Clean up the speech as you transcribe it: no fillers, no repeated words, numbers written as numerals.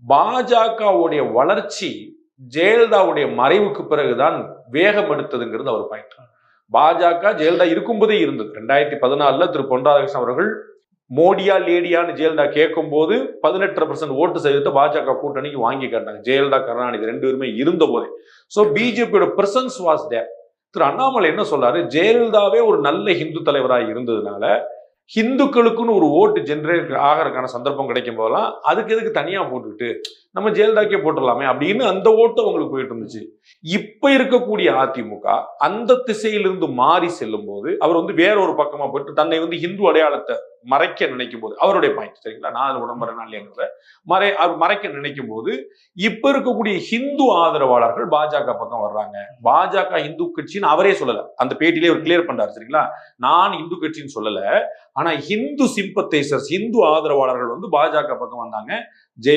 பாஜகவுடைய வளர்ச்சி ஜெயலலிதாவுடைய மறைவுக்கு பிறகுதான் வேகம் எடுத்ததுங்கிறது அவர் பாயிண்ட். பாஜக ஜெயலலிதா இருக்கும்போதே இருந்தது. 2014 திரு பொன் ராதாகிருஷ்ணன் அவர்கள் மோடியா லேடியான்னு ஜெயலலிதா கேட்கும் போது 18% ஓட்டு சதவீதத்தை பாஜக கூட்டணிக்கு வாங்கி காட்டினாங்க. ஜெயலலிதா கருணாநிதி 2 பேருமே இருந்த போதே. சோ பிஜேபியோட presence was there. Thiru Annamalai என்ன சொல்றாரு, ஜெயலலிதாவே ஒரு நல்ல ஹிந்து தலைவராக இருந்ததுனால ஹிந்துக்களுக்குன்னு ஒரு ஓட்டு ஜெனரேட் ஆகிறதுக்கான சந்தர்ப்பம் கிடைக்கும் போதெல்லாம் அதுக்கு எதுக்கு தனியா போட்டுக்கிட்டு நம்ம ஜெயலலிதாக்கே போட்டுடலாமே அப்படின்னு அந்த ஓட்டு அவங்களுக்கு போயிட்டு இருந்துச்சு. இப்ப இருக்கக்கூடிய அதிமுக அந்த திசையிலிருந்து மாறி செல்லும் போது அவர் வேற ஒரு பக்கமா போயிட்டு தன்னை ஹிந்து அடையாளத்தை மறைக்க நினைக்கும் போது, அவருடைய பாயிண்ட் சரிங்களா, நான் உடம்புறேன் மறைக்க நினைக்கும் போது இப்ப இருக்கக்கூடிய ஹிந்து ஆதரவாளர்கள் பாஜக பக்கம் வர்றாங்க. பாஜக இந்து கட்சின்னு அவரே சொல்லல, அந்த பேட்டியிலே அவர் கிளியர் பண்றாரு சரிங்களா, நான் இந்து கட்சின்னு சொல்லல, ஆனா ஹிந்து சிம்பத்தைசர்ஸ் ஹிந்து ஆதரவாளர்கள் பாஜக பக்கம் வந்தாங்க. ஜெயலலிதா